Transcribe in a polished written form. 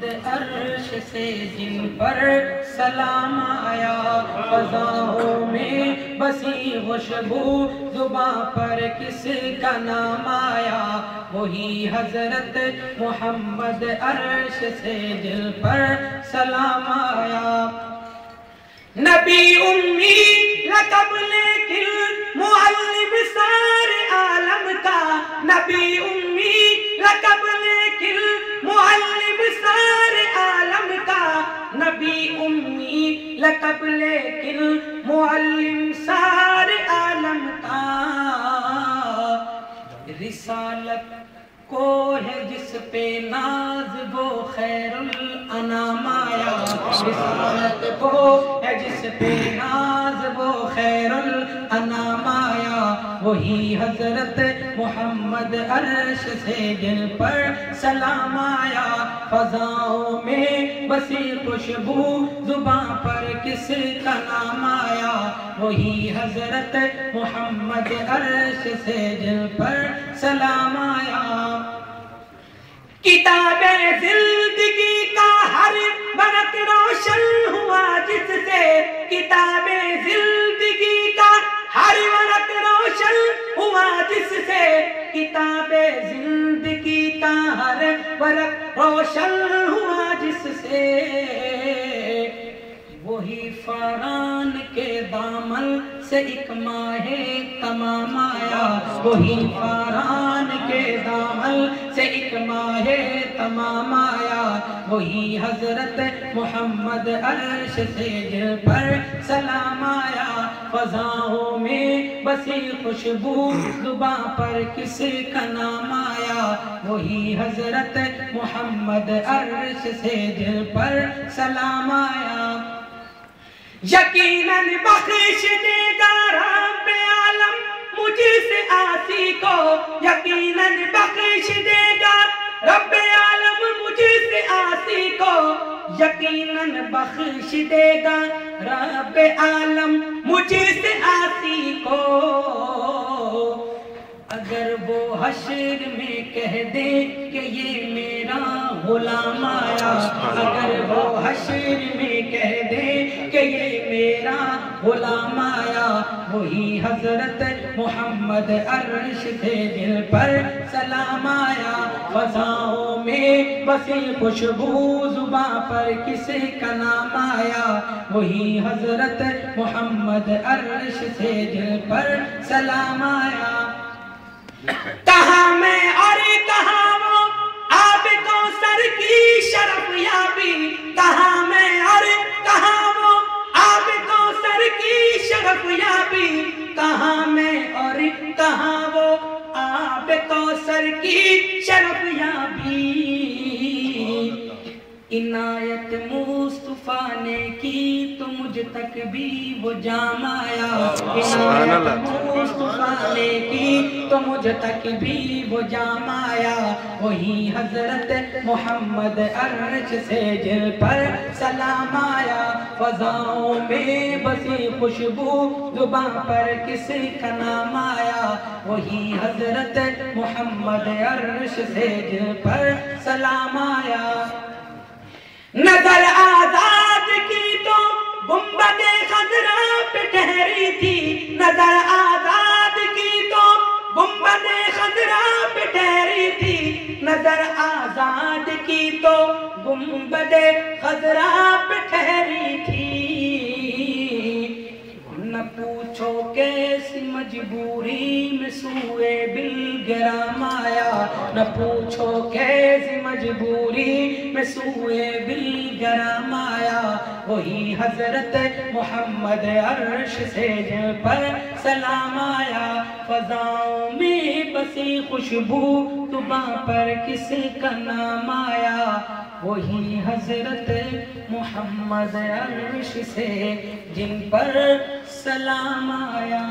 محمد عرش سے جن پر سلام آیا، فضاؤں میں بسی خوشبو زباں پر کس کا نام آیا، وہی حضرت محمد عرش سے جن پر سلام آیا۔ نبی امی لقب لیکن معلم سارے عالم کا، نبی امی لقب لیکن معلم سارے عالم کا، نبی امی لقب لیکن معلم سارے عالم کا۔ رسالت کو ہے جس پہ ناز وہ خیر الانام آیا، رسالت کو ہے جس پہ ناز وہ خیر الانام آیا، وہی حضرت محمد عرش سے جن پر سلام آیا، فضاؤں میں بسی خوشبو زباں پر کس کا نام آیا، وہی حضرت محمد عرش سے جن پر سلام آیا۔ کتاب زندگی کا ہر ورق روشن ہوا جس سے، کتاب زندگی کا ہر ورق روشن ہوا جس سے، کتاب زندگی کا ہر ورق روشن ہوا جس سے، وہی فاران کے دامن سے ایک ماہ تمام آیا، وہی فاران کے دامن سے ایک ماہ تمام آیا، وہی حضرت محمد عرش سے جن پر سلام آیا، فضاؤں میں بسی خوشبو زباں پر کس کا نام آیا، وہی حضرت محمد عرش سے جن پر سلام آیا۔ یقیناً بخش دے گا رب عالم مجھ سے عاصی کو، یقیناً بخش دے گا رب عالم مجھ سے عاصی کو، یقیناً بخش دے گا رب عالم مجھ سے عاصی کو، اگر وہ حشر میں کہہ دے کہ یہ میرا غلام آیا، اگر وہ حشر میں کہہ دے کہ یہ میرا غلام آیا، وہی حضرت محمد عرش سے جن پر سلام آیا، فضاؤں میں بسی خوشبو زباں پر کس کا نام آیا، وہی حضرت محمد عرش سے جن پر سلام آیا۔ کہاں میں اور کہاں وہ آب کوثر کی شرف یابی، کہاں میں اور کہاں وہ آب کوثر کی شرف یابی، کہاں میں اور کہاں وہ آب کوثر کی شرف یابی، عنایت مصطفیٰ نے کی تو مجھ تک بھی وہ جام آیا، عنایت مصطفیٰ نے کی تو مجھ تک بھی وہ جام آیا، وہی حضرت محمد عرش سے جن پر سلام آیا، فضاؤں میں بسی خوشبو زباں پر کس کا نام آیا، وہی حضرت محمد عرش سے جن پر سلام آیا۔ نظر آزاد کی تو گنبد خضرا پہ ٹھہری تھی، نظر آزاد کی تو گنبد خضرا پہ ٹھہری تھی، نظر آزاد کی تو گنبد خضرا پہ ٹھہری تھی، نہ پوچھو کیسی مجبوری میں سوئے بلگرام آیا، نہ پوچھو کیسی مجبوری میں سوئے بلگرام آیا، وہی حضرت محمد عرش سے جن پر سلام آیا، فضاؤں میں بسی خوشبو زباں پر کس کا نام آیا، وہی حضرت محمد عرش سے جن پر سلام آیا۔